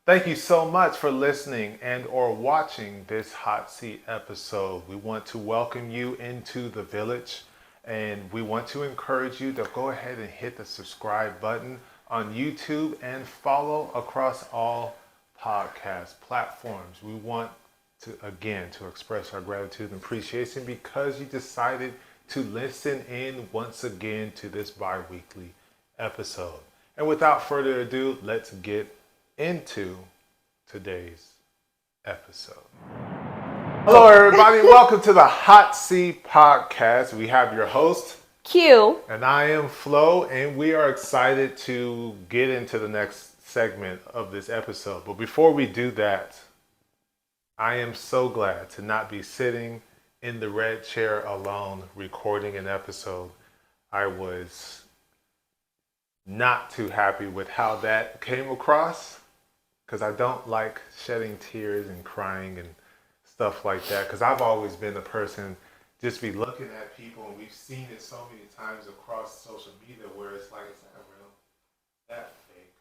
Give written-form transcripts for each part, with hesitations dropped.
Thank you so much for listening and or watching this hot seat episode. We want to welcome you into the village and we want to encourage you to go ahead and hit the subscribe button on YouTube and follow across all podcast platforms. We want to express our gratitude and appreciation because you decided to listen in once again to this bi-weekly episode. And without further ado, let's get into today's episode. Hello, everybody. Welcome to the Hot Seat Podcast. We have your host, Q. and I am Flo, and we are excited to get into the next segment of this episode. But before we do that, I am so glad to not be sitting in the red chair alone recording an episode. I was not too happy with how that came across because I don't like shedding tears and crying and stuff like that because I've always been the person just be looking at people, and we've seen it so many times across social media where it's like, is that real? That fake?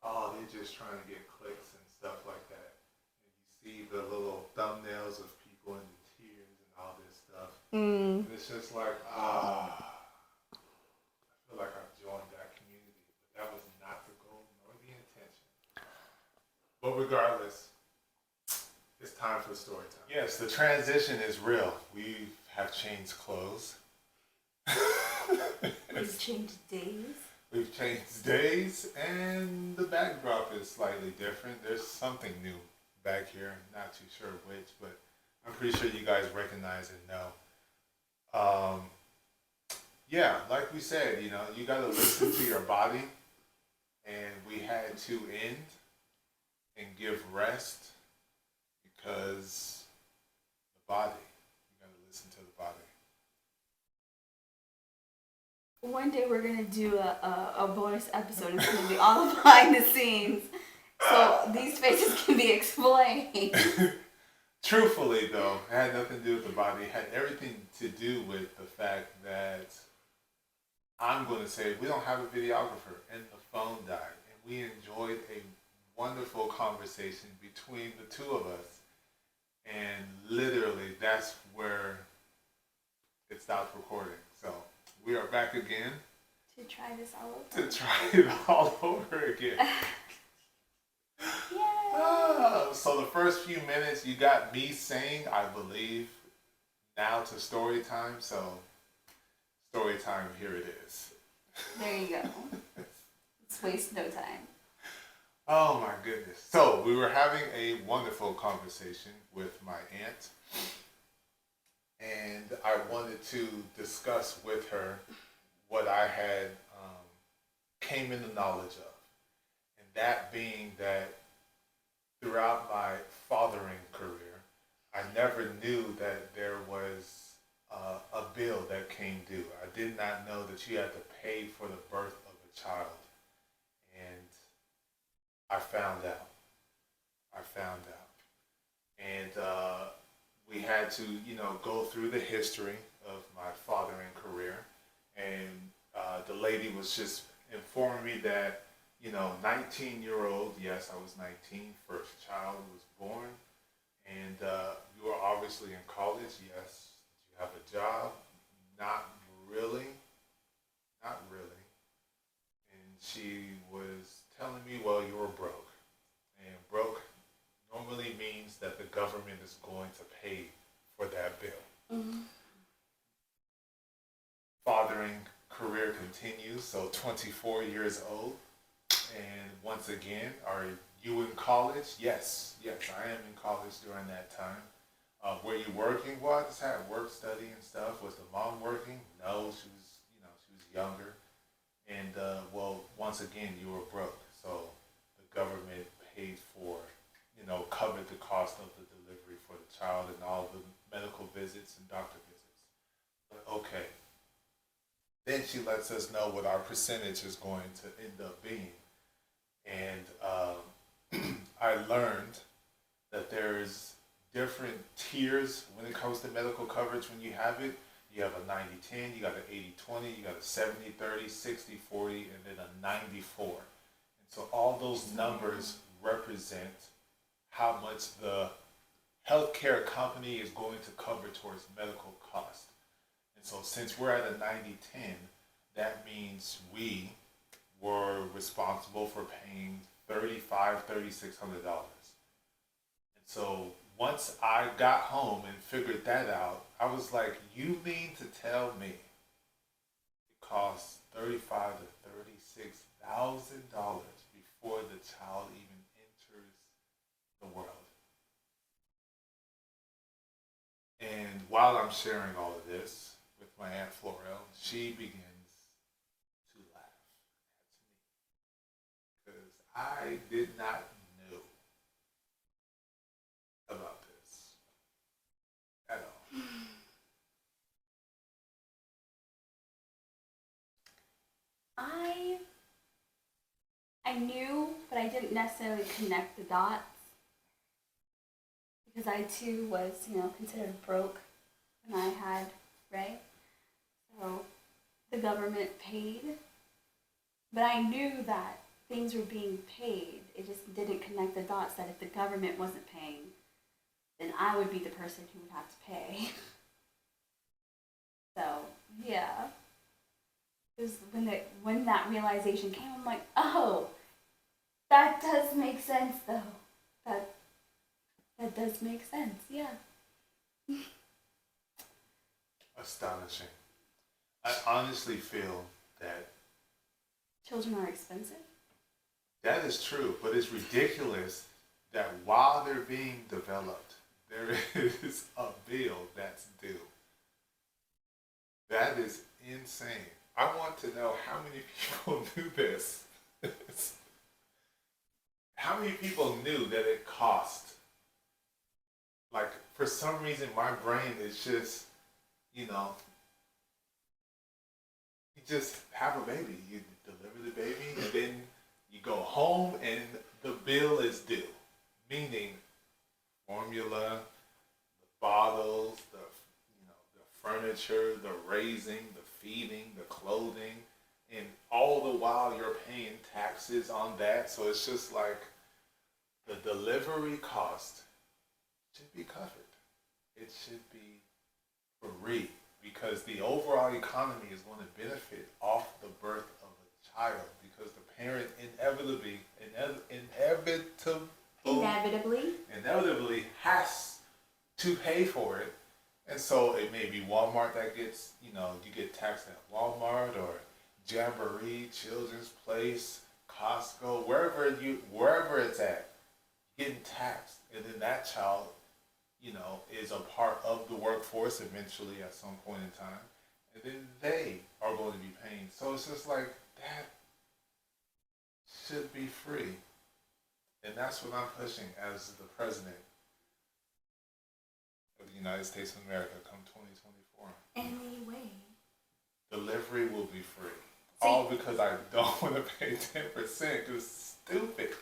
Oh, they're just trying to get clicks and stuff like that. And you see the little thumbnails of people and the tears and all this stuff. And it's just like, I feel like I've joined that community. But that was not the goal nor the intention. But regardless, it's time for the story time. Yes, the transition is real. We have changed clothes. We've changed days. We've changed days, and the backdrop is slightly different. There's something new back here. Not too sure which, but I'm pretty sure you guys recognize and know. Yeah, like we said, you got to listen to your body, and we had to end and give rest because the body, you got to listen to the body. One day we're gonna do a bonus episode. It's gonna be all behind the scenes, so these faces can be explained. Truthfully, though, it had nothing to do with the body. It had everything to do with the fact that I'm going to say we don't have a videographer and the phone died. And we enjoyed a wonderful conversation between the two of us. And literally, that's where it stopped recording. So we are back again. To try this all over. To try it all over again. So the first few minutes you got me saying, I believe, now to story time. So story time, here it is. There you go. Let's waste no time. Oh my goodness. So we were having a wonderful conversation with my aunt. And I wanted to discuss with her what I had came into knowledge of. And that being that throughout my fathering career, I never knew that there was a bill that came due. I did not know that you had to pay for the birth of a child. And I found out. And we had to, go through the history of my fathering career. And the lady was just informing me that 19-year-old, yes, I was 19, first child was born, and you are obviously in college, yes, you have a job, not really, and she was telling me, well, you were broke, and broke normally means that the government is going to pay for that bill. Mm-hmm. Fathering career continues, so 24 years old. And once again, are you in college? Yes, I am in college during that time. Were you working? Well, I just had work study and stuff. Was the mom working? No, she was younger. And once again, you were broke. So the government paid for, covered the cost of the delivery for the child and all the medical visits and doctor visits. But okay. Then she lets us know what our percentage is going to end up being. And I learned that there's different tiers when it comes to medical coverage when you have it. You have a 90-10, you got an 80-20, you got a 70-30, 60-40, and then a 94. And so all those numbers represent how much the healthcare company is going to cover towards medical costs. And so since we're at a 90-10, that means we were responsible for paying $3,600. And so once I got home and figured that out, I was like, you mean to tell me it costs $35,000 to $36,000 before the child even enters the world? And while I'm sharing all of this with my Aunt Florel, she begins to laugh at me because I did not know about this at all. I I knew, but I didn't necessarily connect the dots because I too was, considered broke when I had Ray. So the government paid, but I knew that things were being paid. It just didn't connect the dots that if the government wasn't paying, then I would be the person who would have to pay. So yeah, it was when that realization came. I'm like, oh, that does make sense though. That that does make sense. Yeah. Astonishing. I honestly feel that Children are expensive. that is true, but it's ridiculous that while they're being developed, there is a bill that's due. That is insane. I want to know how many people knew this. How many people knew that it cost? Like, for some reason, my brain is just, you know, you just have a baby. You deliver the baby, and then you go home, and the bill is due. Meaning, formula, the bottles, the furniture, the raising, the feeding, the clothing, and all the while you're paying taxes on that. So it's just like the delivery cost should be covered. It should be free because the overall economy is going to benefit off the birth of a child because the parent inevitably has to pay for it. And so it may be Walmart that gets, you get taxed at Walmart or Jamboree, Children's Place, Costco, wherever it's at, getting taxed. And then that child, is a part of the workforce eventually at some point in time. And then they are going to be paying. So it's just like, that should be free. And that's what I'm pushing as the president of the United States of America come 2024. Anyway. Delivery will be free. See, all because I don't want to pay 10% because it's stupid.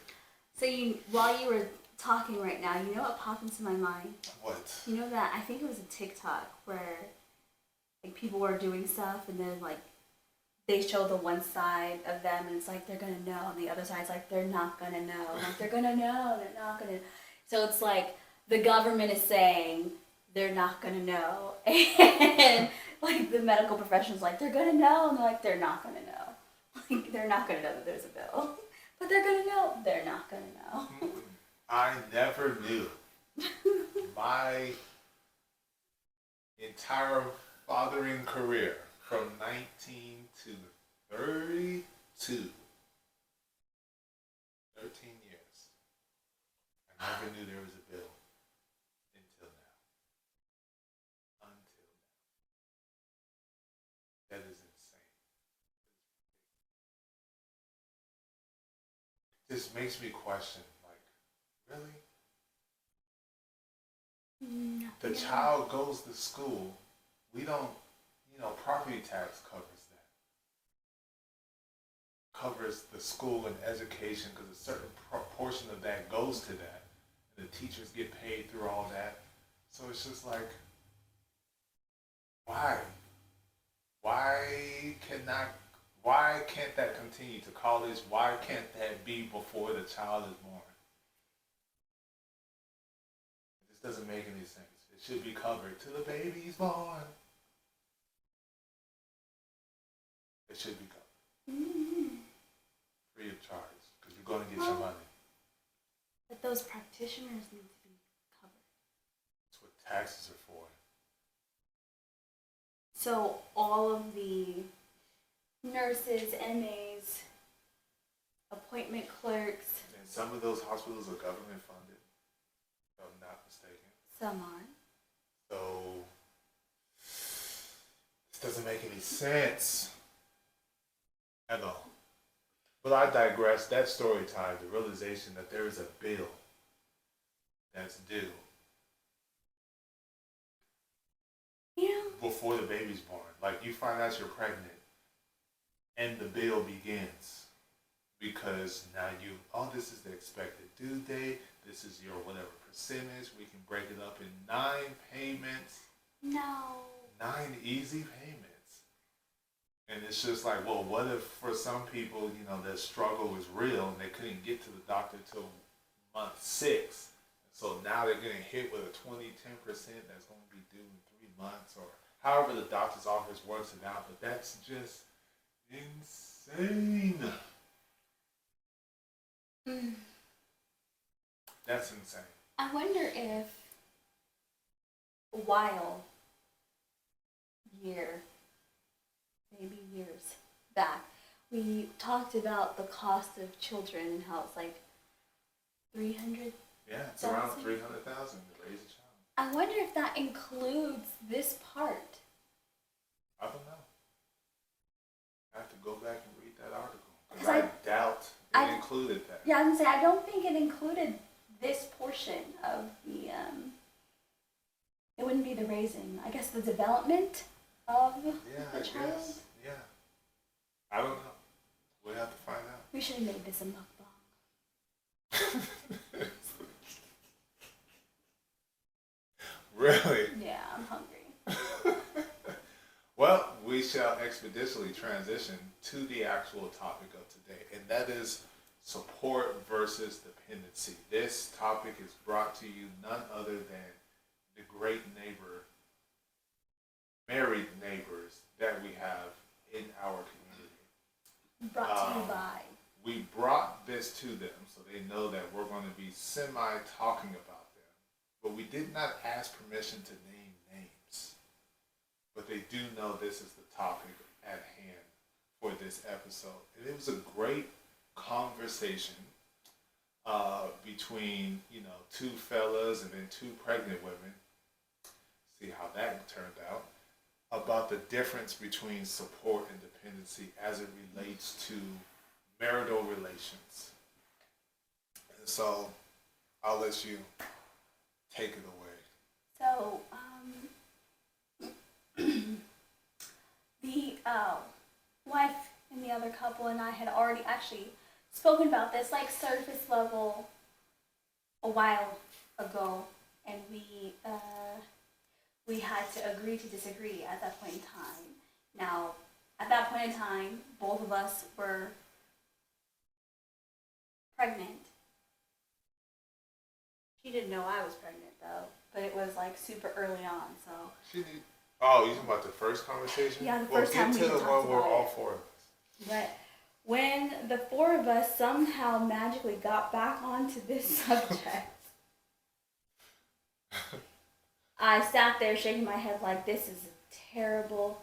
So while you were talking right now, you know what popped into my mind? What? You know that I think it was a TikTok where like people were doing stuff and then like they show the one side of them and it's like they're gonna know and the other side's like they're not gonna know. Like they're gonna know, they're not gonna. So it's like the government is saying they're not gonna know and like the medical professionals like they're gonna know and they're like they're not gonna know. Like they're not gonna know that there's a bill. But they're gonna know. They're not gonna know. I never knew. My entire fathering career from 19 to 32, 13 years, I never knew there was a bill until now. Until now. That is insane. This makes me question, like, really? The child goes to school. We don't, property tax covers that. Covers the school and education because a certain proportion of that goes to that. And the teachers get paid through all that. So it's just like, why? Why can't that continue to college? Why can't that be before the child is born? Doesn't make any sense. It should be covered till the baby's born. It should be covered free of charge because you're going to get your money. But those practitioners need to be covered. That's what taxes are for. So all of the nurses, MAs, appointment clerks, And some of those hospitals are government funded, if I'm not mistaken. some are. So this doesn't make any sense at all. But I digress. That story time, the realization that there is a bill that's due Yeah. before the baby's born. Like you find out you're pregnant and the bill begins because now this is the expected due date. This is your whatever percentage. We can break it up in 9 payments. No. 9 easy payments. And it's just like, well, what if for some people, their struggle was real and they couldn't get to the doctor till month 6. So now they're getting hit with a 10% that's going to be due in 3 months or however the doctor's office works it out. But that's just insane. That's insane. I wonder if maybe years back, we talked about the cost of children and how it's like 300. Yeah, it's around 1,000? 300,000 to raise a child. I wonder if that includes this part. I don't know. I have to go back and read that article because 'Cause I doubt it included that. Yeah, I was gonna say I don't think it included this portion of the. It wouldn't be the raising. I guess the development of Yeah, the child. guess. Yeah. I don't know. We'll have to find out. We should have made this a mukbang. Really? Yeah, I'm hungry. Well, we shall expeditiously transition to the actual topic of today, and that is support versus dependency. This topic is brought to you none other than the great married neighbors that we have in our community. Brought to you by. We brought this to them so they know that we're going to be talking about them, but we did not ask permission to name names. But they do know this is the topic at hand for this episode. And it was a great conversation between, two fellas and then 2 pregnant women. See how that turned out. About the difference between support and dependency as it relates to marital relations. And so I'll let you take it away. So, the wife and the other couple and I had already actually spoken about this, like surface level, a while ago, and we had to agree to disagree at that point in time. Now, at that point in time, both of us were pregnant. She didn't know I was pregnant though, but it was like super early on, so. Oh, you talking about the first conversation? Yeah, the first time we get to the talked one where about all it. 4 of us. But when the 4 of us somehow magically got back onto this subject, I sat there shaking my head like this is a terrible,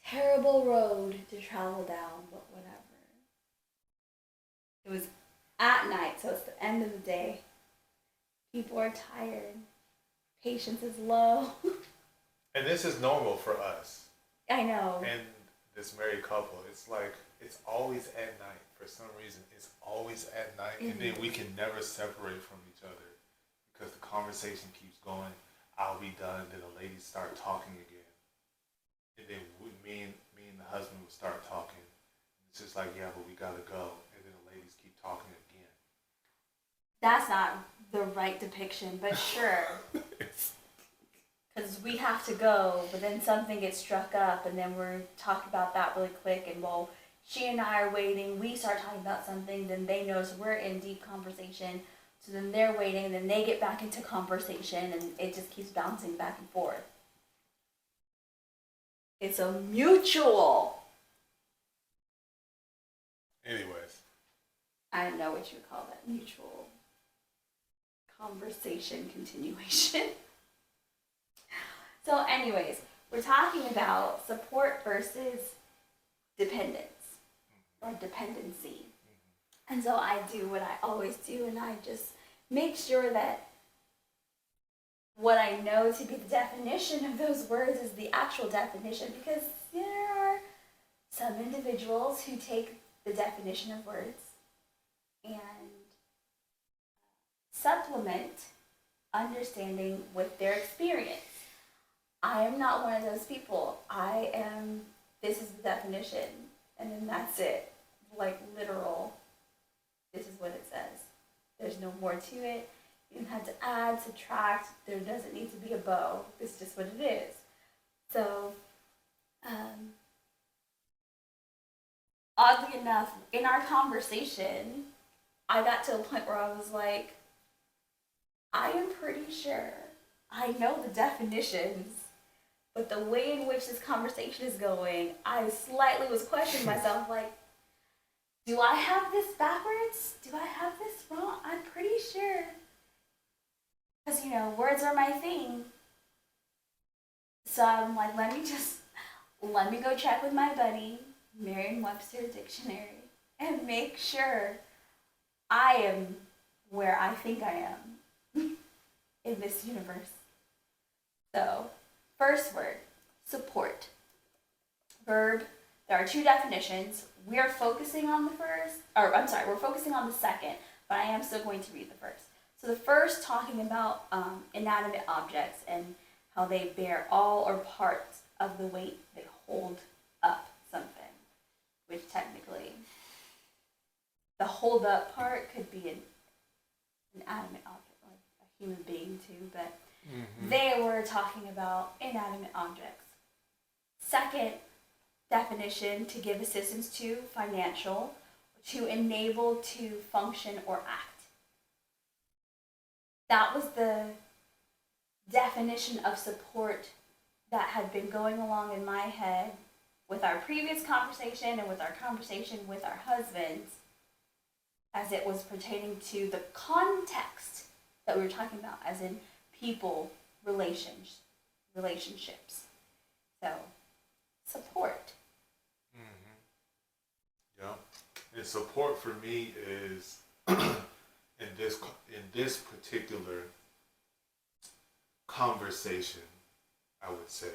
terrible road to travel down, but whatever. It was at night, so it's the end of the day. People are tired. Patience is low. And this is normal for us. I know. And this married couple, it's like, it's always at night. For some reason, it's always at night. And then we can never separate from each other because the conversation keeps going. I'll be done, and then the ladies start talking again. And then me and the husband would start talking. It's just like, yeah, but we gotta go. And then the ladies keep talking again. That's not the right depiction, but sure. Because we have to go, but then something gets struck up, and then we're talking about that really quick, and while she and I are waiting, we start talking about something, then they notice we're in deep conversation, So then they're waiting, and then they get back into conversation, and it just keeps bouncing back and forth. It's a mutual. Anyways, I don't know what you would call that. Mutual conversation continuation. So, anyways, we're talking about support versus dependence or dependency. And so I do what I always do, and I just make sure that what I know to be the definition of those words is the actual definition, because there are some individuals who take the definition of words and supplement understanding with their experience. I am not one of those people. This is the definition, and then that's it. Like literal, this is what it says. There's no more to it. You don't have to add, subtract. There doesn't need to be a bow. It's just what it is. So, oddly enough, in our conversation, I got to a point where I was like, I am pretty sure I know the definitions, but the way in which this conversation is going, I slightly was questioning myself, like, do I have this backwards? Do I have this wrong? I'm pretty sure. Because, words are my thing. So I'm like, let me go check with my buddy, Merriam-Webster Dictionary, and make sure I am where I think I am in this universe. So, first word, support. Verb, there are two definitions. We're focusing on we're focusing on the second, but I am still going to read the first. So the first, talking about inanimate objects and how they bear all or parts of the weight they hold up something, which technically, the hold up part could be an inanimate object, like a human being too, but they were talking about inanimate objects. Second definition, to give assistance to, financial, to enable to function or act. That was the definition of support that had been going along in my head with our previous conversation and with our conversation with our husbands, as it was pertaining to the context that we were talking about, as in people, relationships. So, support. Yeah, and support for me is in this particular conversation, I would say,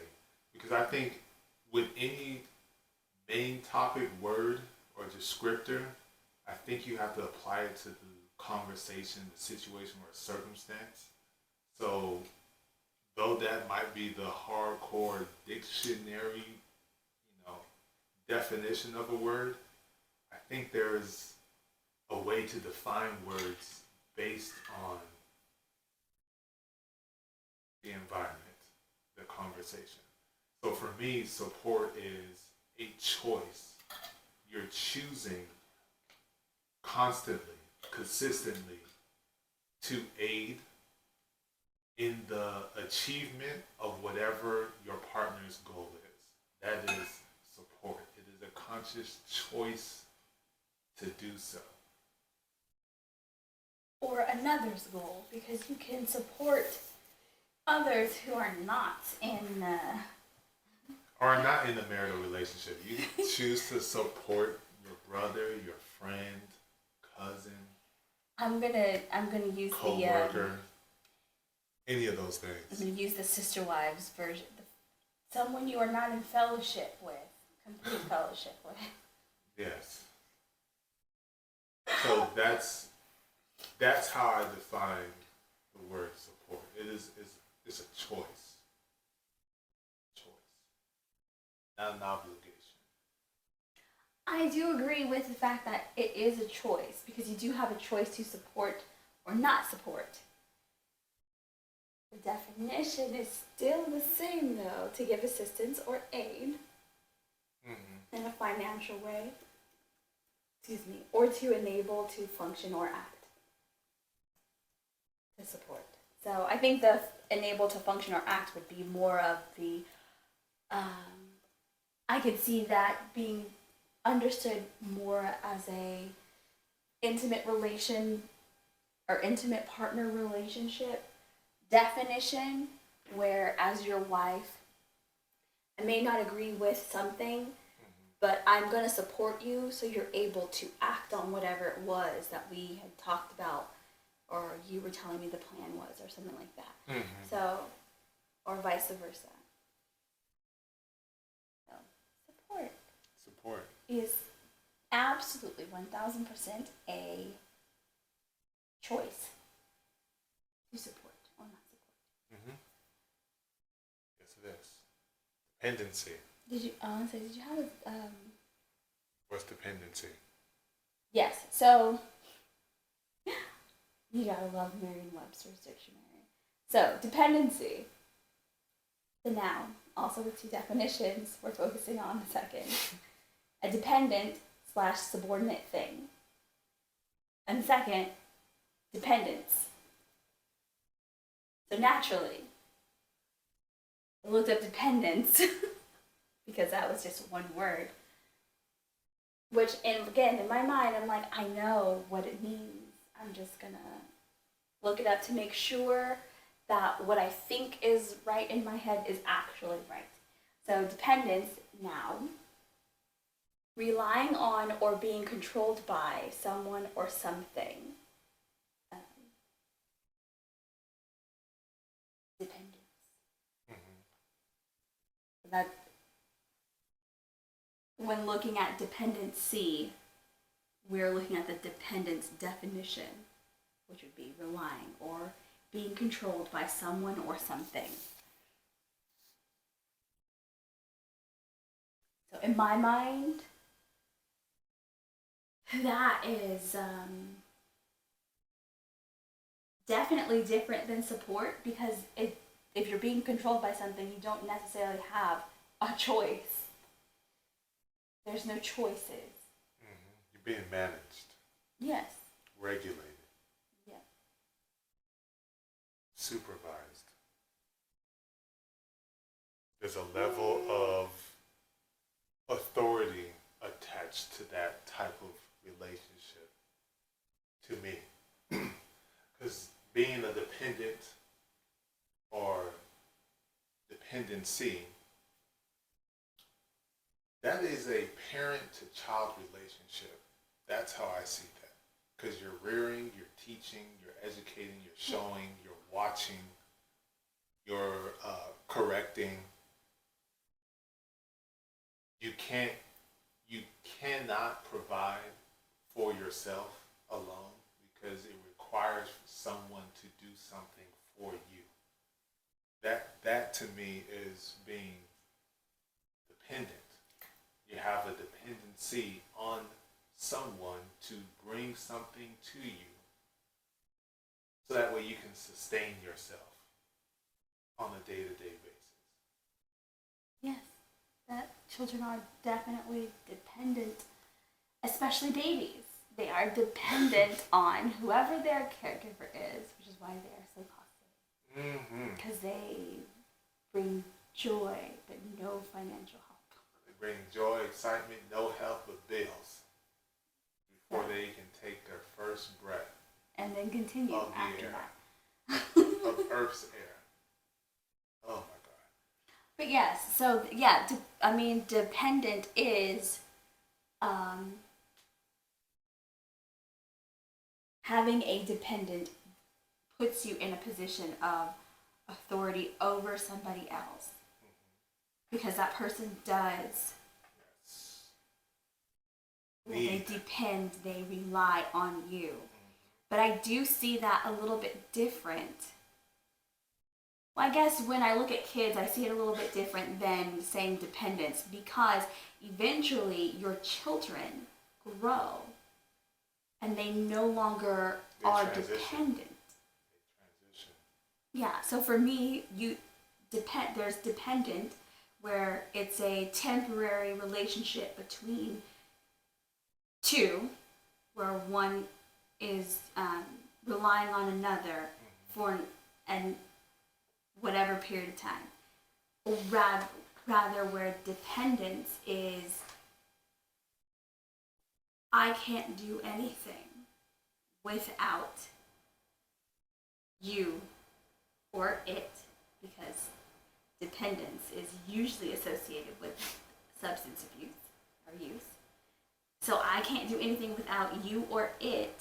because I think with any main topic, word, or descriptor, I think you have to apply it to the conversation, the situation, or circumstance. So, though that might be the hardcore dictionary, definition of a word, I think there is a way to define words based on the environment, the conversation. So for me, support is a choice. You're choosing constantly, consistently to aid in the achievement of whatever your partner's goal is. That is support. It is a conscious choice to do so. Or another's goal, because you can support others who are not in Are not in a marital relationship. You choose to support your brother, your friend, cousin, I'm gonna use co-worker, any of those I'm things. gonna use the sister wives version. Someone you are not in fellowship with, complete fellowship with. Yes. So that's how I define the word support. It's a choice. Not an obligation. I do agree with the fact that it is a choice, because you do have a choice to support or not support. The definition is still the same though, to give assistance or aid in a financial way, or to enable to function or act. So I think the enable to function or act would be more of the, I could see that being understood more as a intimate relation or intimate partner relationship definition, where as your wife, I may not agree with something, but I'm going to support you so you're able to act on whatever it was that we had talked about or you were telling me the plan was or something like that. So, or vice versa. So, Support. is absolutely 1000% a choice to support or not support. Yes, it is. Dependency. Did you have a, What's dependency? yes, so, you gotta love Merriam-Webster's dictionary. So, dependency, the noun, also with two definitions we're focusing on in a second. A dependent / subordinate thing. And second, dependence. So naturally, I looked up dependence because that was just one word. Which, and again, in my mind, I'm like, I know what it means. I'm just gonna look it up to make sure that what I think is right in my head is actually right. So dependence, noun, relying on or being controlled by someone or something. Dependence. That when looking at dependency, we're looking at the dependence definition, which would be relying or being controlled by someone or something. So in my mind, that is definitely different than support, because if you're being controlled by something, you don't necessarily have a choice. There's no choices. You're being managed, Yes. regulated, Yeah. supervised. There's a level of authority attached to that type of relationship to me. Because being a dependent or dependency, that is a parent to child relationship. That's how I see that. Because you're rearing, you're teaching, you're educating, you're showing, you're watching, you're correcting. You cannot provide for yourself alone, because it requires someone to do something for you. That to me is being dependent. You have a dependency on someone to bring something to you, so that way you can sustain yourself on a day-to-day basis. Yes. That children are definitely dependent, especially babies. They are dependent on whoever their caregiver is, which is why they are so costly. Because they bring joy, but no financial help. They bring joy, excitement, no help but bills before they can take their first breath And then continue of the after air, that. of Earth's air. Oh my God. But yes, so yeah, dependent is having a dependent puts you in a position of authority over somebody else, because that person does. Yes. They depend, they rely on you. But I do see that a little bit different. Well, I guess when I look at kids, I see it a little bit different than saying dependence, because eventually your children grow and they no longer are transition. dependent. They transition. Yeah, so for me, there's dependent, where it's a temporary relationship between two, where one is relying on another for and whatever period of time. Rather where dependence is, I can't do anything without you or it, because dependence is usually associated with substance abuse or use. So I can't do anything without you or it,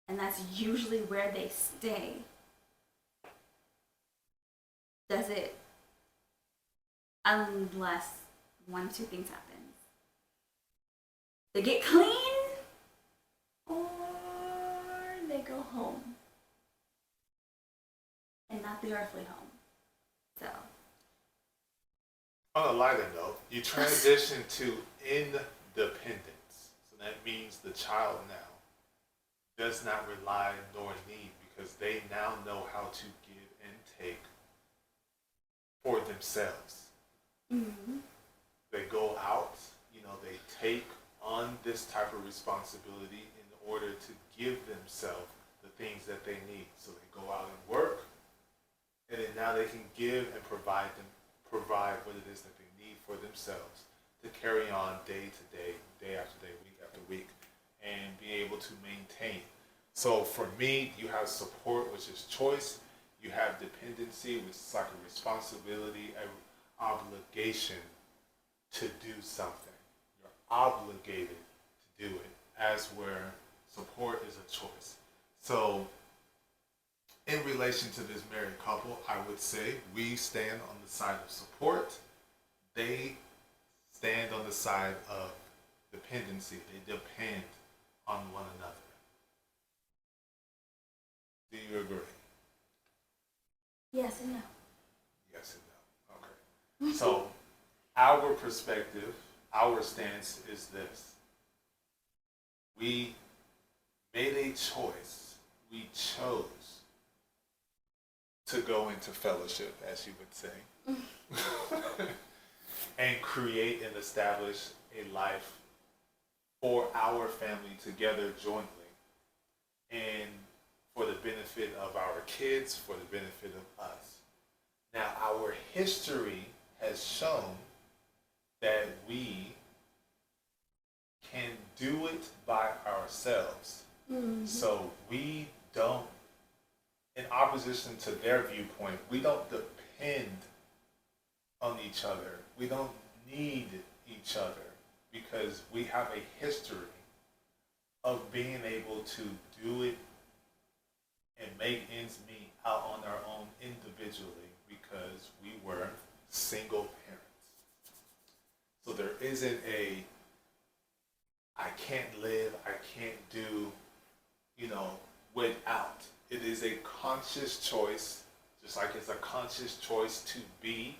and that's usually where they stay. Does it? Unless one of two things happens. They get clean, or they go home. And not the earthly home. So. On a lighter note, you transition to independence. So that means the child now does not rely nor need, because they now know how to give and take for themselves. Mm-hmm. They go out, they take on this type of responsibility in order to give themselves the things that they need. So they go out and work, and then now they can give and provide what it is that they need for themselves to carry on day to day, day after day, week after week, and be able to maintain. So for me, you have support, which is choice. You have dependency, which is like a responsibility, an obligation to do something. You're obligated to do it, as where support is a choice. So in relation to this married couple, I would say we stand on the side of support. They stand on the side of dependency. They depend on one another. Do you agree? Yes and no. Yes and no. Okay. So our perspective, our stance is this. We made a choice. We chose to go into fellowship, as you would say, and create and establish a life for our family together jointly, and for the benefit of our kids, for the benefit of us. Now, our history has shown that we can do it by ourselves. Mm-hmm. So we don't, in opposition to their viewpoint, we don't depend on each other. We don't need each other, because we have a history of being able to do it and make ends meet out on our own individually, because we were single parents. So there isn't a, I can't live, I can't do, without. It is a conscious choice, just like it's a conscious choice to be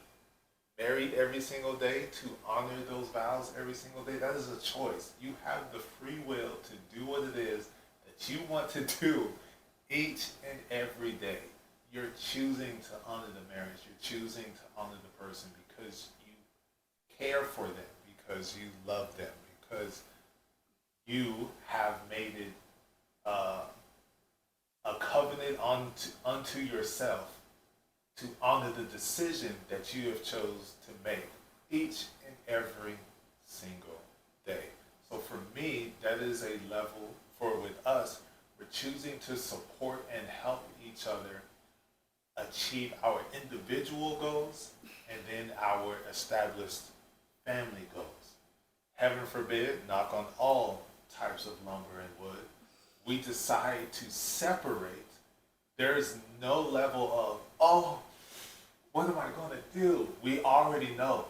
married every single day, to honor those vows every single day. That is a choice. You have the free will to do what it is that you want to do each and every day. You're choosing to honor the marriage. You're choosing to honor the person because you care for them, because you love them, because you have made it a covenant unto yourself to honor the decision that you have chose to make each and every single day. So for me, that is a level for with us. We're choosing to support and help each other achieve our individual goals and then our established family goals. Heaven forbid, knock on all types of lumber and wood, we decide to separate. There's no level of, oh, what am I going to do? We already know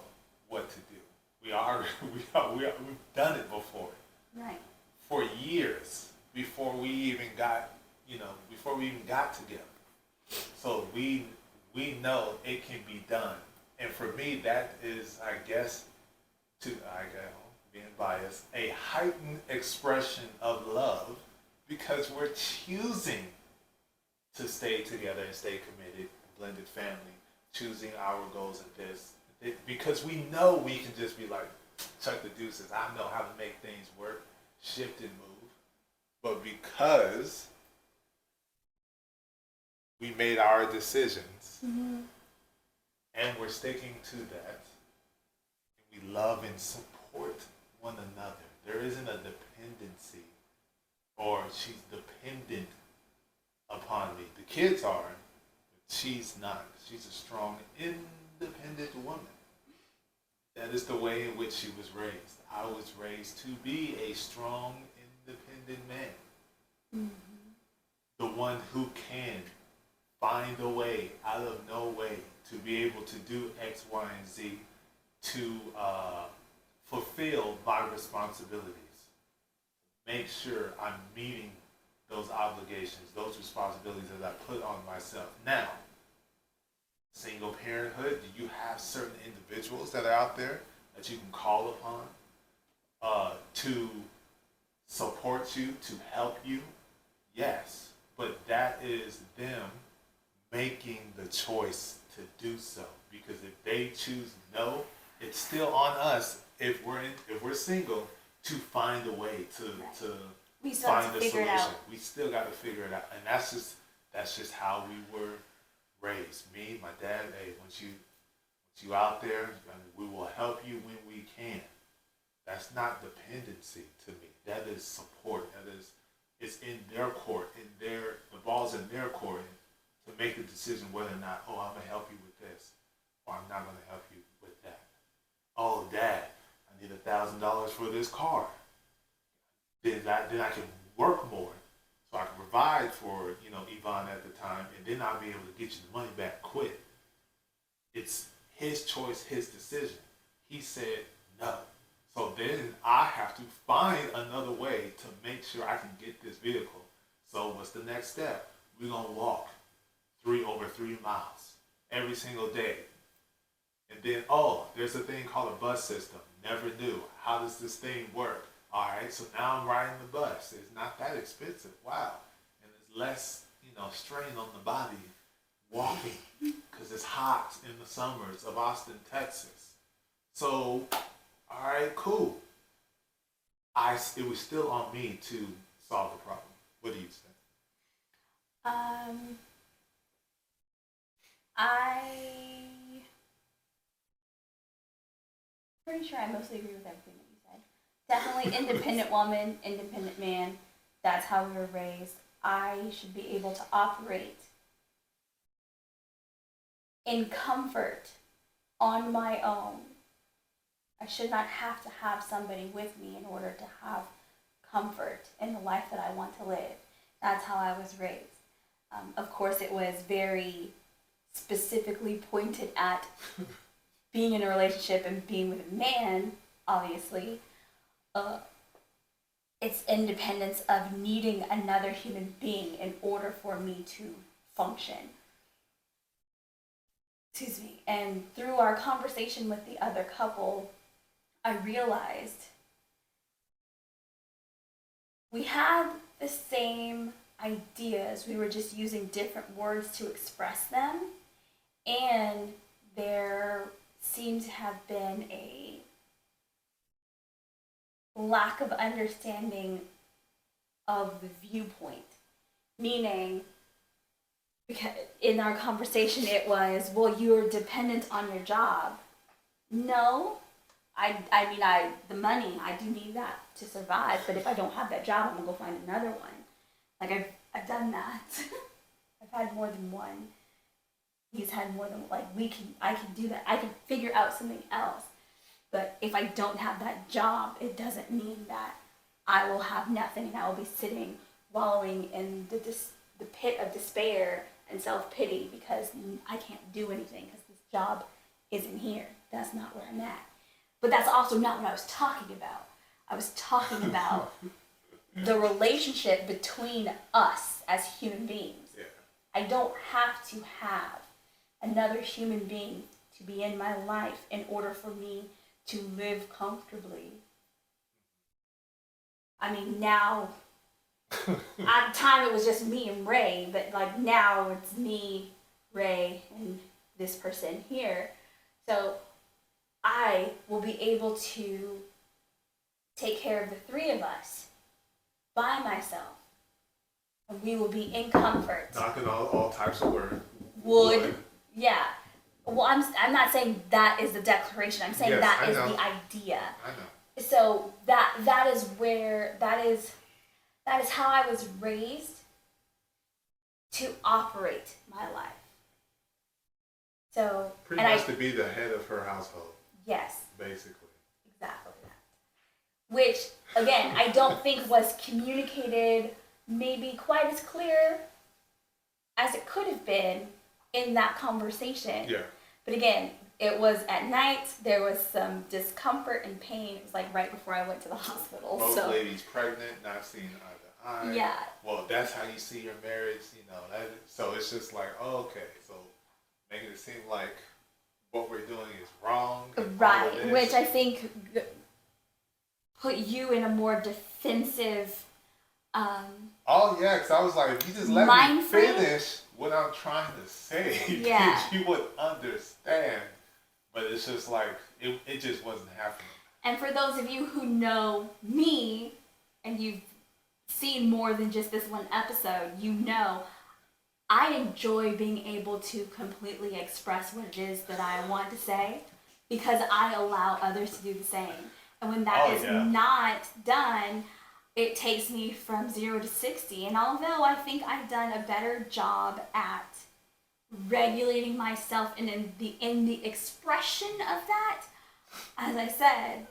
what to do. We've done it before. Right. For years before we even got together. So we know it can be done. And for me, that is, I guess, being biased, a heightened expression of love, because we're choosing to stay together and stay committed, blended family, choosing our goals and this, because we know we can just be like, chuck the deuces, I know how to make things work, shift and move. But because We made our decisions, and we're sticking to that. And we love and support one another. There isn't a dependency, or she's dependent upon me. The kids are, but she's not. She's a strong, independent woman. That is the way in which she was raised. I was raised to be a strong, independent man. The one who can find a way out of no way to be able to do X, Y, and Z to fulfill my responsibilities. Make sure I'm meeting those obligations, those responsibilities that I put on myself. Now, single parenthood, do you have certain individuals that are out there that you can call upon to support you, to help you? Yes, but that is them making the choice to do so. Because if they choose no, it's still on us if we're single to find a way to We still have find to a figure it solution. out. We still got to figure it out, and that's just how we were raised. Me, my dad. Hey, once you out there, I mean, we will help you when we can. That's not dependency to me. That is support. That is, it's in their court, the ball's in their court to make the decision whether or not, oh, I'm gonna help you with this, or I'm not gonna help you with that. Oh, Dad, I need $1,000 for this car. Then I can work more, so I can provide for Yvonne at the time, and then I'll be able to get you the money back quick. It's his choice, his decision. He said no. So then I have to find another way to make sure I can get this vehicle. So what's the next step? We're gonna walk over 3 miles every single day. And then, oh, there's a thing called a bus system. Never knew. How does this thing work? All right, so now I'm riding the bus. It's not that expensive. Wow. And there's less, strain on the body walking because it's hot in the summers of Austin, Texas. So, all right, cool. It was still on me to solve the problem. What do you say? I pretty sure I mostly agree with everything that you said. Definitely independent woman, independent man. That's how we were raised. I should be able to operate in comfort on my own. I should not have to have somebody with me in order to have comfort in the life that I want to live. That's how I was raised. Of course, it was very specifically pointed at being in a relationship and being with a man, obviously. It's independence of needing another human being in order for me to function. Excuse me. And through our conversation with the other couple, I realized we had the same ideas. We were just using different words to express them. And there seemed to have been a lack of understanding of the viewpoint. Meaning, because in our conversation it was, well, you're dependent on your job. No, the money, I do need that to survive, but if I don't have that job, I'm gonna go find another one. Like I've done that. I've had more than one. He's had more than, I can do that. I can figure out something else. But if I don't have that job, it doesn't mean that I will have nothing and I will be sitting, wallowing in the pit of despair and self-pity because I can't do anything because this job isn't here. That's not where I'm at. But that's also not what I was talking about. I was talking about the relationship between us as human beings. Yeah. I don't have to have another human being to be in my life in order for me to live comfortably. I mean, now, at the time it was just me and Ray, but like now it's me, Ray, and this person here. So I will be able to take care of the three of us by myself. and we will be in comfort. Knocking all types of Would. Yeah. Well, I'm not saying that is the declaration. I'm saying Yes, that I is know. the idea. I know. So that is where that is how I was raised to operate my life. So Pretty much to be the head of her household, yes, basically. exactly that. Which again, I don't think was communicated maybe quite as clear as it could have been in that conversation. Yeah. But again, it was at night. There was some discomfort and pain. It was like right before I went to the hospital. Both so ladies pregnant, not seeing eye to eye. yeah, Well, that's how you see your marriage, so it's just like, oh, okay, so making it seem like what we're doing is wrong. right. Which I think put you in a more defensive. Oh yeah, because I was like, if you just let me finish what I'm trying to say, Yeah. you would understand. But it's just like it just wasn't happening. And for those of you who know me, and you've seen more than just this one episode, you know I enjoy being able to completely express what it is that I want to say because I allow others to do the same. And when that is not done, it takes me from 0 to 60. And although I think I've done a better job at regulating myself and in the expression of that, as I said,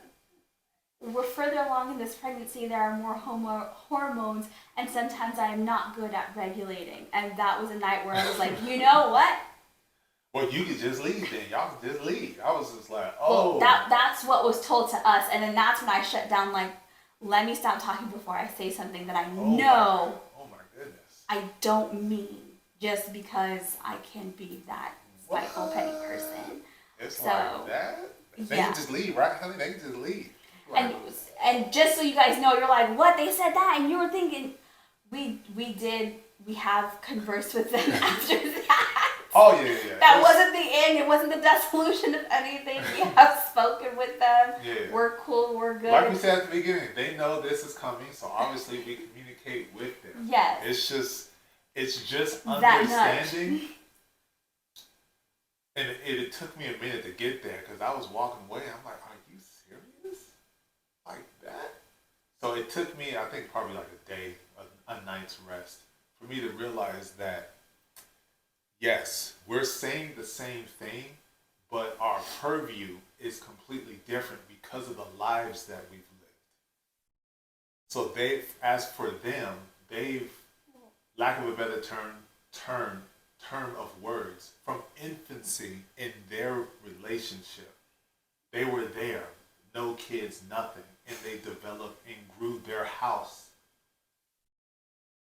we're further along in this pregnancy. There are more hormones, and sometimes I am not good at regulating. And that was a night where I was like, you know what? Well, you could just leave then. Y'all could just leave. I was just like, oh. Well, that's what was told to us, and then that's when I shut down. Like, let me stop talking before I say something that I know. Oh my goodness. I don't mean just because I can be that spiteful, petty person. It's like that. They can just leave, right, honey? They can just leave. Right. And just so you guys know, you're like, what? They said that, and you were thinking, we have conversed with them after that. Oh yeah. That wasn't the end. It wasn't the dissolution of anything. We have spoken with them. Yeah. We're cool. We're good. Like we said at the beginning, they know this is coming, so obviously we communicate with them. Yes. It's just understanding. And it took me a minute to get there because I was walking away. I'm like, are you serious? Like that? So it took me, I think, probably like a day, a night's rest, for me to realize that, yes, we're saying the same thing, but our purview is completely different because of the lives that we've lived. So as for them, they've, lack of a better term of words, from infancy in their relationship, they were there, no kids, nothing, and they developed and grew their house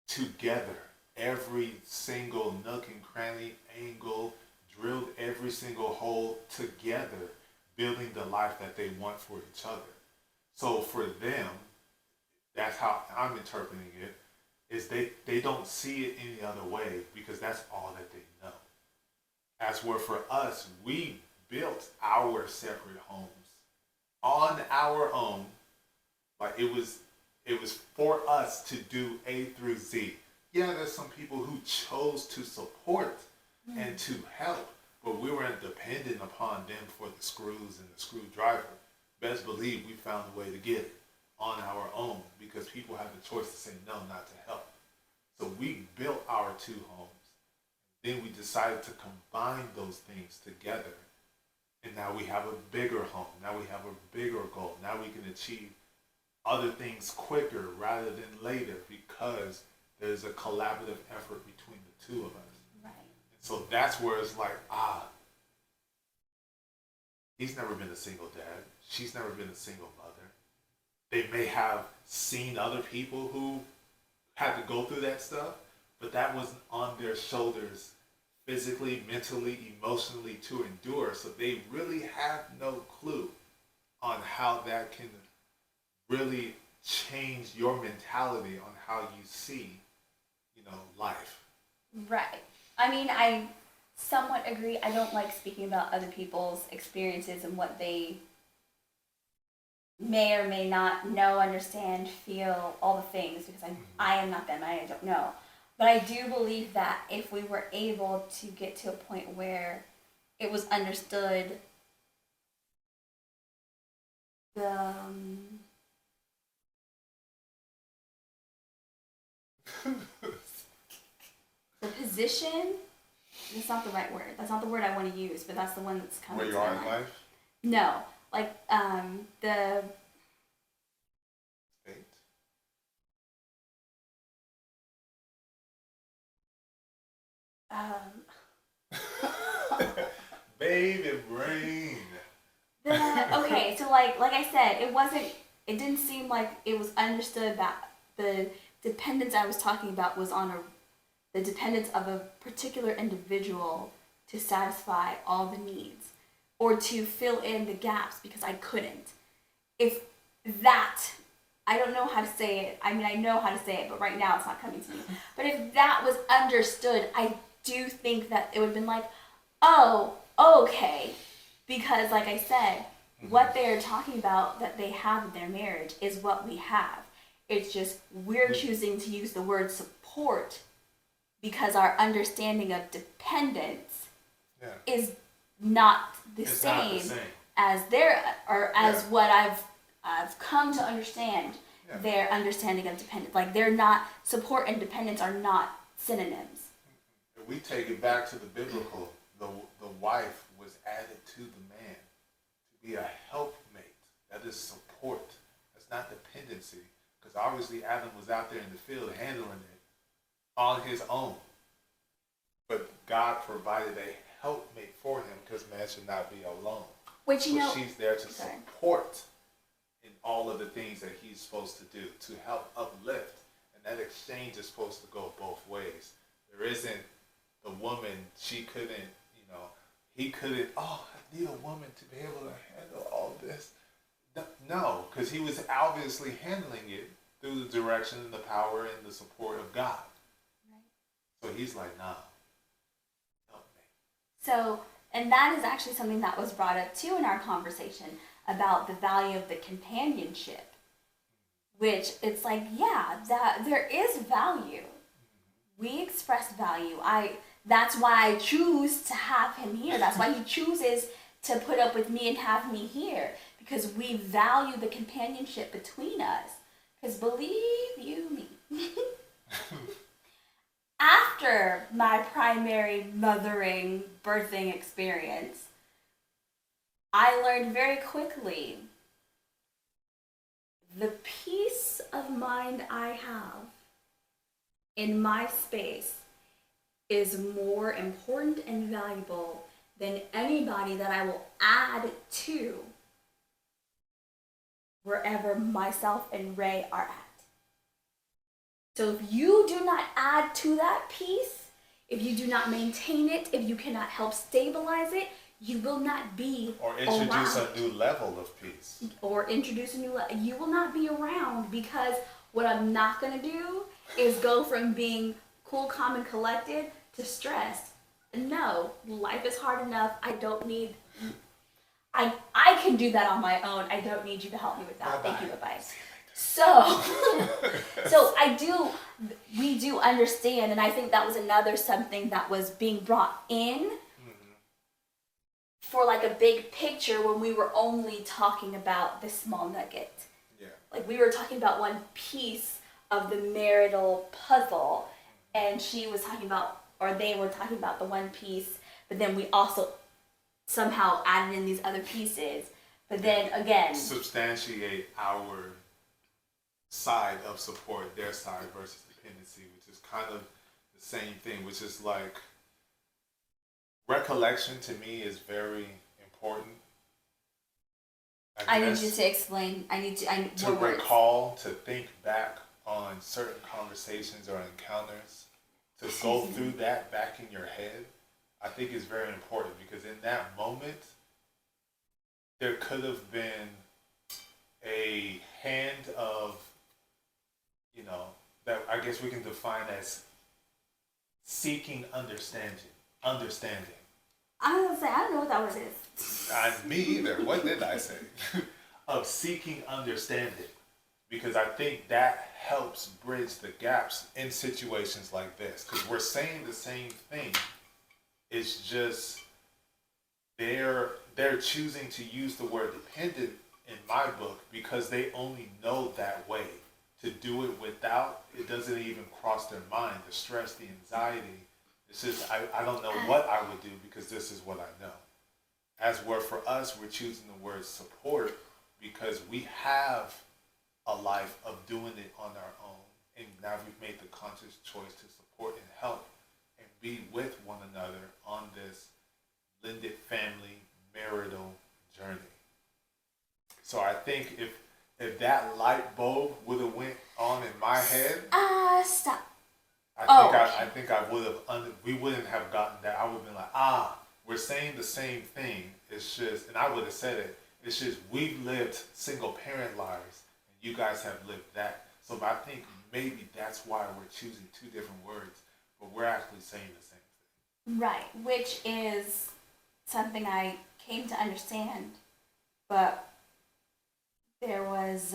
together. Every single nook and cranny, angle, drilled every single hole together, building the life that they want for each other. So for them, that's how I'm interpreting it, is they don't see it any other way because that's all that they know. As where for us, we built our separate homes on our own. Like it was for us to do A through Z. Yeah, there's some people who chose to support and to help, but we weren't dependent upon them for the screws and the screwdriver. Best believe we found a way to get it on our own because people have the choice to say no, not to help. So we built our two homes. Then we decided to combine those things together. And now we have a bigger home. Now we have a bigger goal. Now we can achieve other things quicker rather than later because there's a collaborative effort between the two of us. Right. And so that's where it's like, he's never been a single dad. She's never been a single mother. They may have seen other people who had to go through that stuff, but that wasn't on their shoulders physically, mentally, emotionally to endure. So they really have no clue on how that can really change your mentality on how you see, life. Right. I mean, I somewhat agree. I don't like speaking about other people's experiences and what they may or may not know, understand, feel, all the things, because I am not them. I don't know. But I do believe that if we were able to get to a point where it was understood the the position, that's not the right word. That's not the word I want to use, but that's the one that's coming Where you to are my in mind. life? No, like the State? Baby brain. okay, so like I said, it didn't seem like it was understood that the dependence I was talking about was on the dependence of a particular individual to satisfy all the needs or to fill in the gaps because I couldn't. If that, I don't know how to say it. I mean, I know how to say it, but right now it's not coming to me. But if that was understood, I do think that it would have been like, oh, okay. Because, like I said, what they're talking about that they have in their marriage is what we have. It's just we're choosing to use the word support because our understanding of dependence Yeah. is not the It's same not the same. as their or as Yeah. what I've come to understand Yeah. their understanding of dependence. Like they're not support and dependence are not synonyms. If we take it back to the biblical, the wife was added to the man to be a helpmate. That is support. That's not dependency. Because obviously Adam was out there in the field handling it on his own. But God provided a helpmate for him because man should not be alone. Which you know, she's there to support in all of the things that he's supposed to do, to help uplift. And that exchange is supposed to go both ways. There isn't the woman, she couldn't, he couldn't, oh, I need a woman to be able to handle all this. No, because he was obviously handling it through the direction and the power and the support of God. Right. So he's like, nah, help me. So, and that is actually something that was brought up too in our conversation about the value of the companionship. Which it's like, yeah, that there is value. We express value. That's why I choose to have him here. That's why he chooses to put up with me and have me here. Because we value the companionship between us. Because believe you me, after my primary mothering, birthing experience, I learned very quickly the peace of mind I have in my space is more important and valuable than anybody that I will add to wherever myself and Ray are at. So if you do not add to that peace, if you do not maintain it, if you cannot help stabilize it, you will not be or introduce around. a new level of peace. Or introduce a new level. You will not be around because what I'm not going to do is go from being cool, calm, and collected to stressed. No, life is hard enough. I don't need... I can do that on my own. I don't need you to help me with that. Bye-bye. Thank you, bye-bye. So we do understand, and I think that was another something that was being brought in for like a big picture when we were only talking about this small nugget. Yeah. Like we were talking about one piece of the marital puzzle, and she was talking about, or they were talking about the one piece, but then we also somehow added in these other pieces. But then again, substantiate our side of support, their side versus dependency, which is kind of the same thing, which is like recollection to me is very important. I need you to explain. I need to recall, to think back on certain conversations or encounters, to go through that back in your head. I think is very important because in that moment, there could have been a hand of, that I guess we can define as seeking understanding. I was gonna say, I don't know what that word is. Me either. What did I say? Of seeking understanding. because I think that helps bridge the gaps in situations like this. Because we're saying the same thing. It's just they're choosing to use the word dependent in my book because they only know that way. To do it without, it doesn't even cross their mind. The stress, the anxiety. It's just I don't know what I would do because this is what I know. As where for us, we're choosing the word support because we have a life of doing it on our own. And now we've made the conscious choice to support and help and be with one another on this blended family marital journey. So I think if that light bulb would have went on in my head, Stop. I think I would have we wouldn't have gotten that. I would have been like, we're saying the same thing. It's just, and I would have said it. It's just we've lived single parent lives, and you guys have lived that. So I think maybe that's why we're choosing two different words, but we're actually saying the same thing. Right, which is something I came to understand, but there was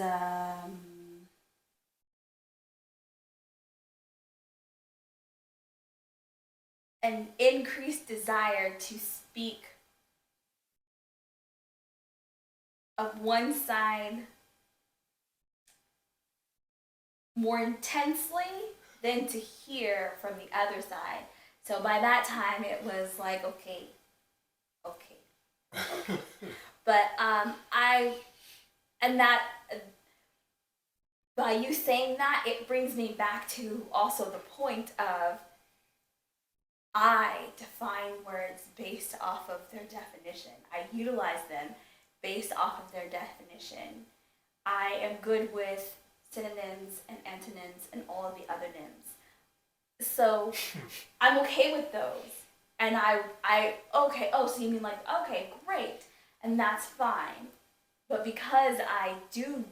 an increased desire to speak of one side more intensely than to hear from the other side. So by that time, it was like, okay. But and that, by you saying that, it brings me back to also the point of I define words based off of their definition. I utilize them based off of their definition. I am good with synonyms and antonyms and all of the other nyms. So I'm okay with those. And okay, so you mean like, okay, great. And that's fine. But because I do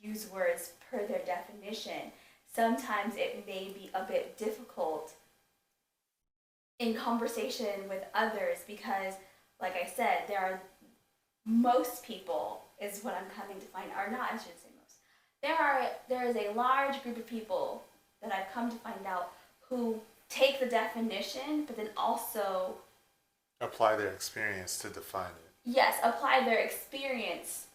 use words per their definition, sometimes it may be a bit difficult in conversation with others because, like I said, most people is what I'm coming to find, or not, I shouldn't say most. There is a large group of people that I've come to find out who take the definition, but then also Apply their experience to define it. yes, apply their experience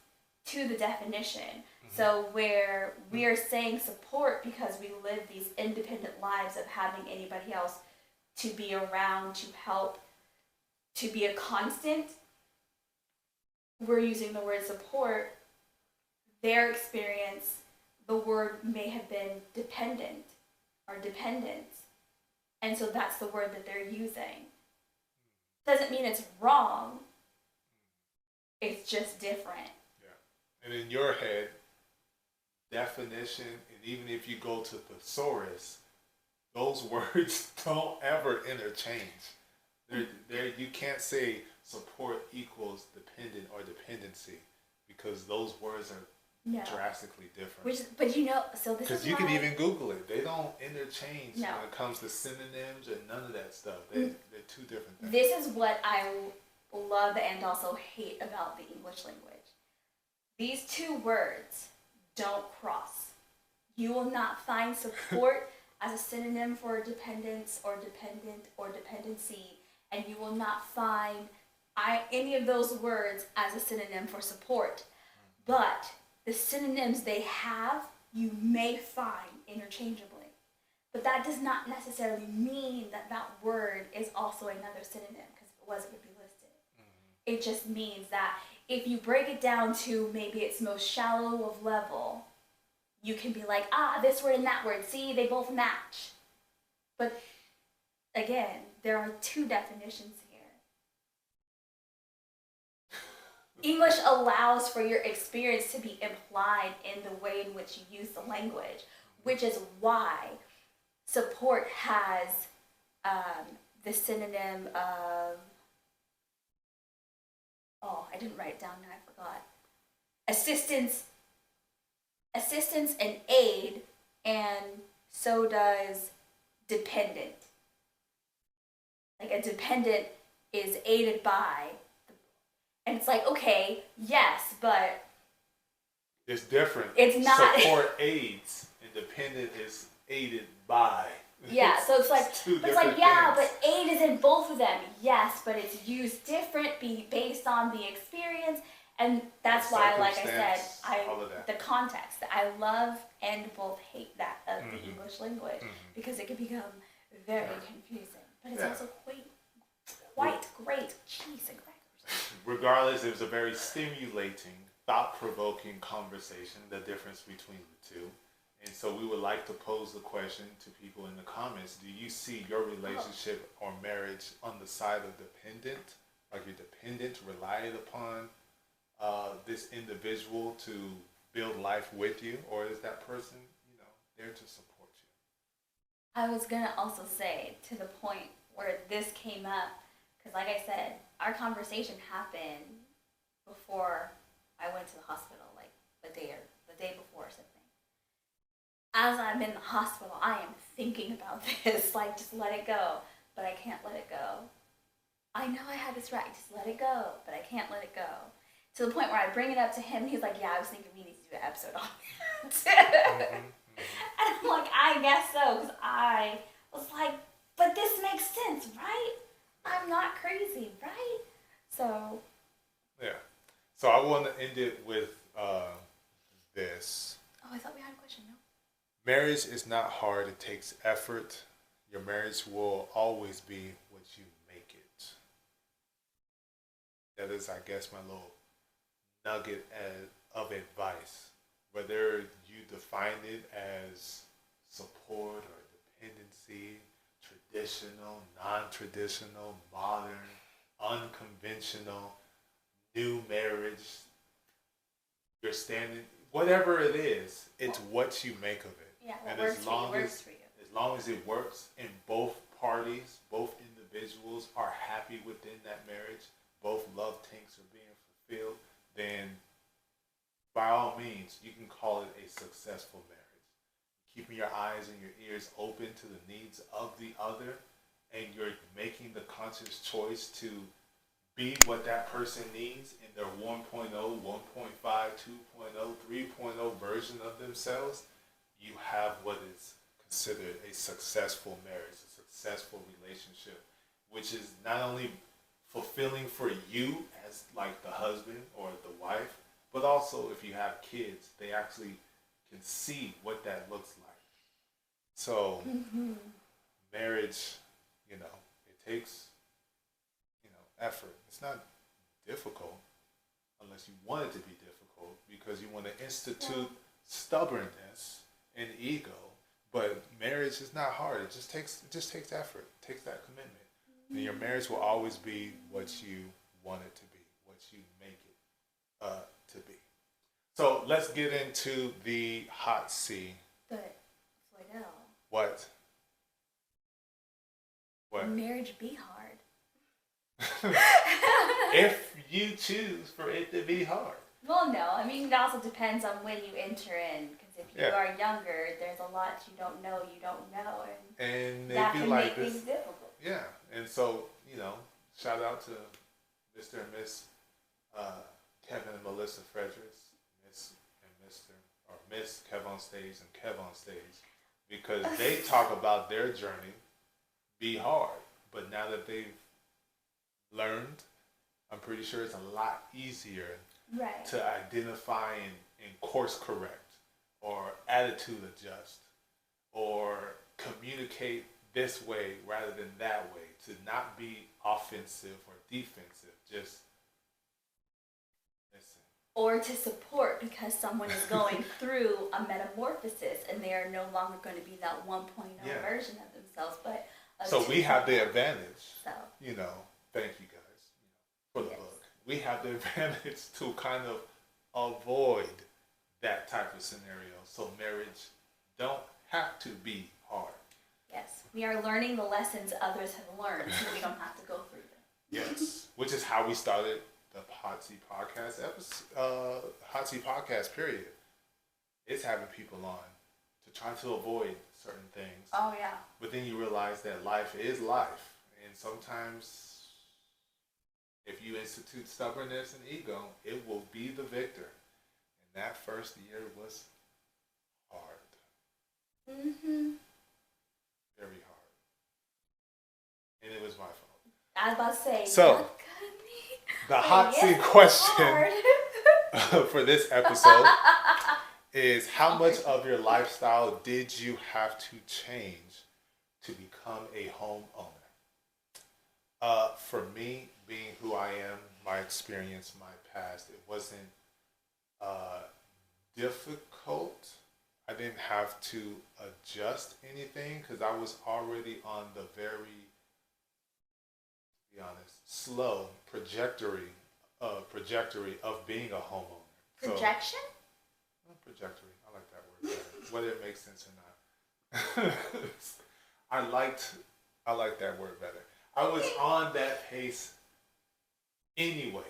to the definition. Mm-hmm. So where we are saying support because we live these independent lives of having anybody else to be around, to help, to be a constant, we're using the word support. Their experience, the word may have been dependent or dependence. And so that's the word that they're using. Doesn't mean it's wrong. It's just different. Yeah. And in your head, definition, and even if you go to thesaurus, those words don't ever interchange. You can't say support equals dependent or dependency because those words are drastically different. But so this is because you can even Google it. They don't interchange when it comes to synonyms and none of that stuff. They're two different things. This is what I love and also hate about the English language. These two words don't cross. You will not find support as a synonym for dependence or dependent or dependency, and you will not find any of those words as a synonym for support. But the synonyms they have, you may find interchangeably. But that does not necessarily mean that that word is also another synonym, because if it was, it would be listed. Mm-hmm. It just means that if you break it down to maybe its most shallow of level, you can be like, this word and that word, see, they both match. But again, there are two definitions here. English allows for your experience to be implied in the way in which you use the language, which is why support has the synonym of, I didn't write it down and I forgot. Assistance and aid, and so does dependent. Like a dependent is aided by, and it's like, okay, yes, but It's different. It's not. Support aids. Independent is aided by. Yeah, so it's like, two but it's like, different yeah, things. but aid is in both of them. Yes, but it's used different, based on the experience, and that's why, like I said, all of that. the context. I love and both hate that of Mhm. the English language Mhm. because it can become very confusing. But it's Yeah. also quite great cheese and crackers. Regardless, it was a very stimulating, thought-provoking conversation. The difference between the two. And so we would like to pose the question to people in the comments. Do you see your relationship or marriage on the side of dependent? Like you're dependent, relied upon this individual to build life with you? Or is that person, there to support you? I was gonna also say to the point where this came up, because like I said, our conversation happened before I went to the hospital, like the day before or something. As I'm in the hospital, I am thinking about this, like just let it go, but I can't let it go. I know I had this right, just let it go, but I can't let it go. To the point where I bring it up to him, and he's like, "Yeah, I was thinking we need to do an episode on it." Mm-hmm. And I'm like, "I guess so," because I was like, "But this makes sense, right? I'm not crazy, right?" So, Yeah. So I want to end it with this. oh, I thought we had a question. No. Marriage is not hard. It takes effort. Your marriage will always be what you make it. That is, I guess, my little nugget of advice. Whether you define it as support or dependency, traditional, non-traditional, modern, unconventional, new marriage, you're standing, whatever it is, it's what you make of it. Yeah, what And works for you works for you. as long as it works and both parties, both individuals are happy within that marriage, both love tanks are being fulfilled, then by all means, you can call it a successful marriage. Keeping your eyes and your ears open to the needs of the other, and you're making the conscious choice to be what that person needs in their 1.0, 1.5, 2.0, 3.0 version of themselves, you have what is considered a successful marriage, a successful relationship, which is not only fulfilling for you as like the husband or the wife, but also if you have kids, they actually can see what that looks like. So marriage, it takes, effort. It's not difficult unless you want it to be difficult because you want to institute stubbornness and ego. But marriage is not hard. It just takes effort. It takes that commitment. And your marriage will always be what you want it to be, what you make it to be. So let's get into the hot C. But, Floydell, What? What? marriage be hard. If you choose for it to be hard. Well, no. I mean, it also depends on when you enter in. Because if you are younger, there's a lot you don't know, And that they be can like make this. things difficult. Yeah. And so, shout out to Mr. and Miss Kevin and Melissa Fredericks, Miss and Mr. or Miss Kev on stage and Kev on stage, because they talk about their journey be hard. But now that they've learned, I'm pretty sure it's a lot easier Right. to identify and course correct or attitude adjust or communicate this way rather than that way, to not be offensive or defensive, just listen. Or to support because someone is going through a metamorphosis and they are no longer going to be that 1.0 version of themselves. But so we have the advantage, So thank you guys for the book. We have the advantage to kind of avoid that type of scenario. So marriage don't have to be hard. Yes, we are learning the lessons others have learned, so we don't have to go through them. Yes, which is how we started the HOTC Podcast episode, HOTC Podcast period. It's having people on to try to avoid certain things. Oh yeah. But then you realize that life is life, and sometimes if you institute stubbornness and ego, it will be the victor. And that first year was hard, Mm-hmm. very hard, and it was my fault. I was about to say, So, look at me. the But hot yes, seat it was question hard. for this episode is how much of your lifestyle did you have to change to become a homeowner? For me, being who I am, my experience, my past, it wasn't uh, difficult. I didn't have to adjust anything because I was already on the very, to be honest, slow trajectory of being a homeowner. So, Projection? trajectory. I like that word better. Whether it makes sense or not. I liked I like that word better. I was on that pace anyways,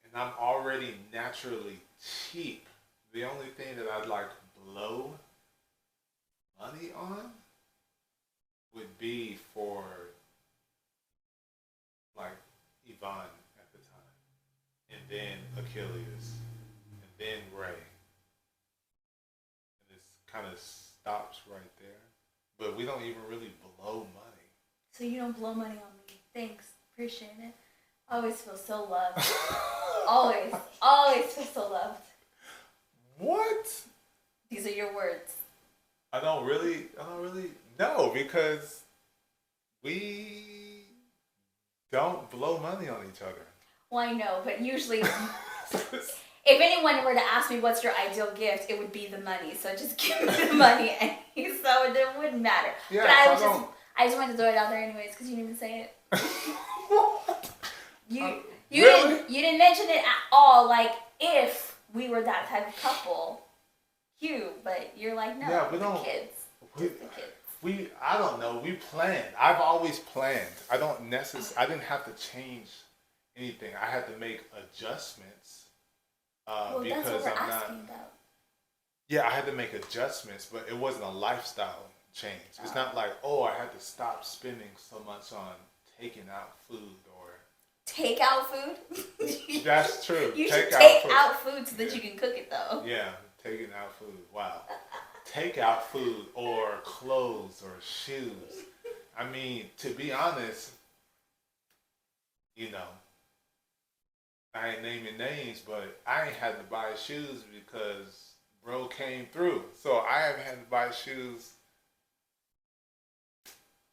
and I'm already naturally cheap. The only thing that I'd like blow money on would be for like Yvonne at the time, and then Achilles, and then Ray, and it kind of stops right there. But we don't even really blow money. So you don't blow money on me. Thanks. Appreciate it. I always feel so loved. Always. Always feel so loved. What? These are your words. I don't really know because we don't blow money on each other. Well, I know, but usually, if anyone were to ask me what's your ideal gift, it would be the money. So just give me the money, and so it wouldn't matter. Yeah, but I so would I just wanted to throw it out there anyways because you didn't even say it. You really? you didn't mention it at all. Like if we were that type of couple, but you're like no. Yeah, we don't. Kids. We, Just the kids. I don't know. We planned. I've always planned. I didn't have to change anything. I had to make adjustments Well, because that's what we're I'm asking not. about. Yeah, I had to make adjustments, but it wasn't a lifestyle change. It's not like, oh, I had to stop spending so much on taking out food or. Take out food? That's true. You Take should take food. out food so that Yeah. you can cook it though. Yeah, taking out food. Wow. Take out food or clothes or shoes. I mean, to be honest, you know, I ain't naming names, but I ain't had to buy shoes because bro came through. So I haven't had to buy shoes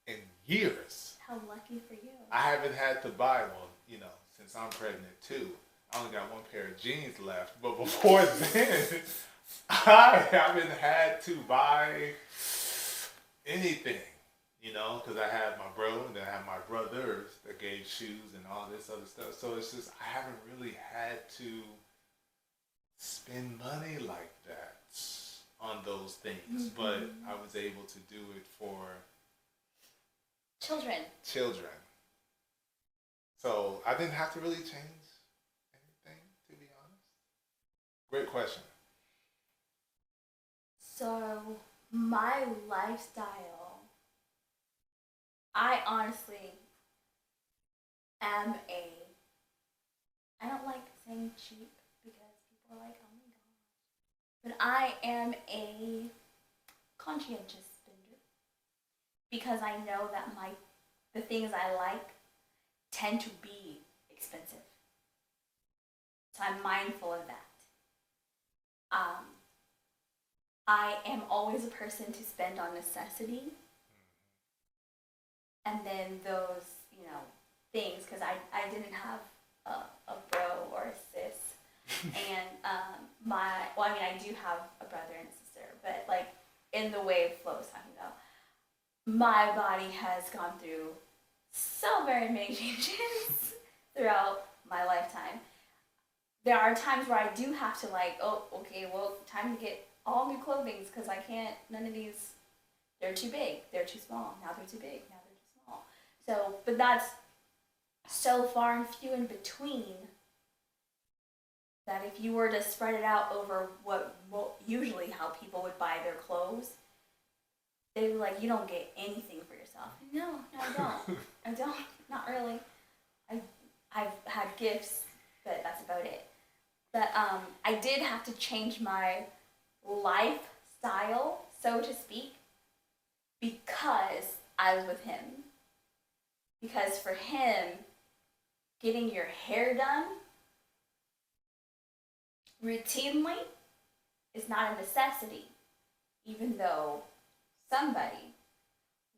in years. How lucky for you. I haven't had to buy, well, you know, since I'm pregnant too. I only got one pair of jeans left. But before then, I haven't had to buy anything, you know, because I had my bro and then I had my brothers that gave shoes and all this other stuff. So it's just, I haven't really had to spend money like that on those things. Mm-hmm. But I was able to do it for Children. So I didn't have to really change anything, to be honest. Great question. So my lifestyle, I honestly am I don't like saying cheap because people are like, oh my god. But I am a conscientious spender because I know that the things I like tend to be expensive. So I'm mindful of that. I am always a person to spend on necessity. And then those, things, because I didn't have a bro or a sis. And I do have a brother and a sister, but like in the way Flo was talking about, my body has gone through so very many changes throughout my lifetime. There are times where I do have to time to get all new clothing because I can't, none of these, they're too big, they're too small, now they're too big, now they're too small. So, but that's so far and few in between that if you were to spread it out over what usually how people would buy their clothes, they were like, you don't get anything for yourself. No, I don't. I don't. Not really. I've had gifts, but that's about it. that I did have to change my lifestyle, so to speak, because I was with him. Because for him, getting your hair done routinely is not a necessity, even though somebody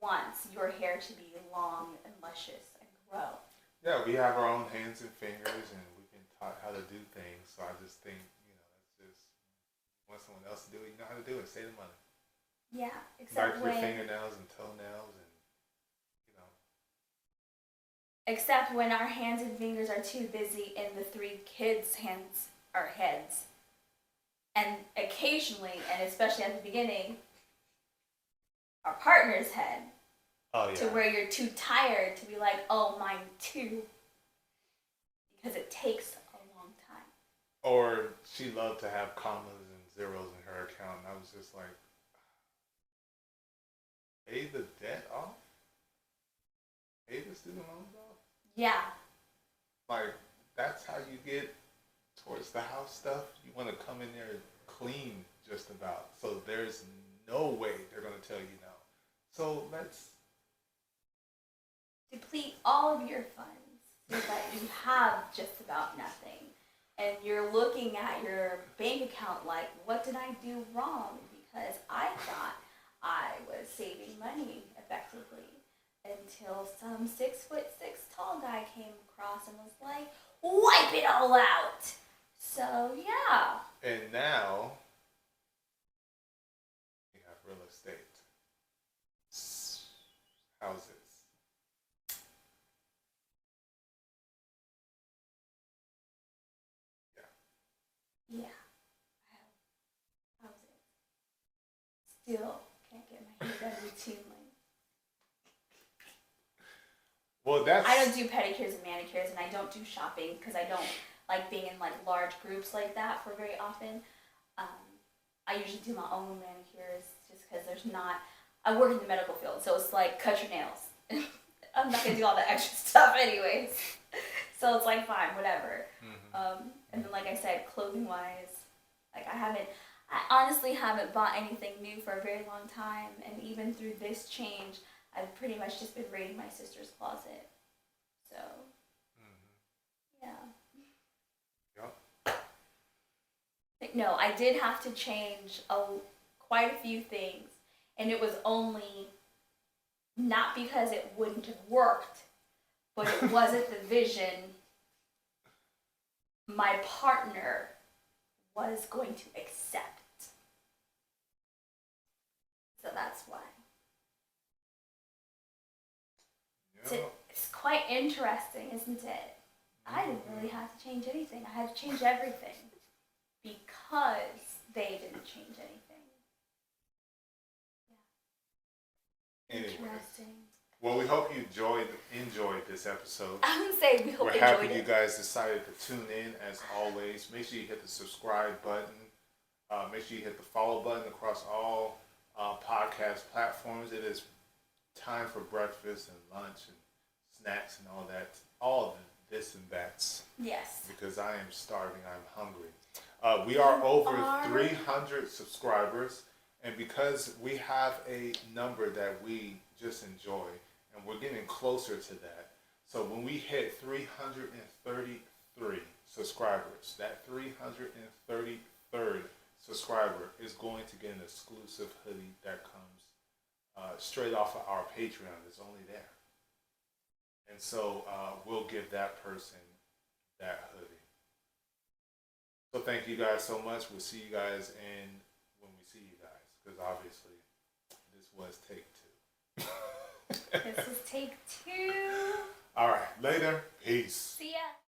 wants your hair to be long and luscious and grow. Yeah, we have our own hands and fingers, and we've been taught how to do things. So I just think, that's just want someone else to do it. You know how to do it. Save the money. Yeah, Like your fingernails and toenails, and except when our hands and fingers are too busy in the three kids' hands or heads. And occasionally, and especially at the beginning, our partner's head. Oh yeah. To where you're too tired to be like, oh, mine too. Because it takes a long time. Or she loved to have commas and zeros in her account, and I was just like, pay the debt off? Pay the student loans off? Yeah. Like, that's how you get towards the house stuff? You want to come in there clean just about. So there's no way they're going to tell you no. So let's deplete all of your funds so that you have just about nothing. And you're looking at your bank account like, what did I do wrong? Because I thought I was saving money effectively until some 6'6" tall guy came across and was like, wipe it all out. So yeah. And now we have real estate, houses. Yeah. How's it? Still can't get my hair done routinely. Well, that's. I don't do pedicures and manicures, and I don't do shopping because I don't like being in like large groups like that for very often. I usually do my own manicures just because there's not. I work in the medical field, so it's like cut your nails. I'm not gonna do all the extra stuff anyways. So it's like fine, whatever. Mm-hmm. And then like I said, clothing wise, like I honestly haven't bought anything new for a very long time, and even through this change, I've pretty much just been raiding my sister's closet. So, yeah. Yep. No, I did have to change quite a few things, and it was only not because it wouldn't have worked, but it wasn't the vision my partner was going to accept. So that's why. Yep. It's quite interesting, isn't it? I didn't really have to change anything. I had to change everything because they didn't change anything. Yeah. Anyways. Interesting. Well, we hope you enjoyed this episode. I would say we hope We're you happy enjoyed you it. guys decided to tune in as always. Make sure you hit the subscribe button. Make sure you hit the follow button across all podcast platforms. It is time for breakfast and lunch and snacks and all of this and that's. Yes. Because I am starving, I'm hungry. We are over 300 subscribers, and because we have a number that we just enjoy, and we're getting closer to that. So when we hit 333 subscribers, that 333rd subscriber is going to get an exclusive hoodie that comes straight off of our Patreon. It's only there. And so we'll give that person that hoodie. So thank you guys so much. We'll see you guys when we see you guys, because obviously this was take 2. This is take 2. All right, later. Peace. See ya.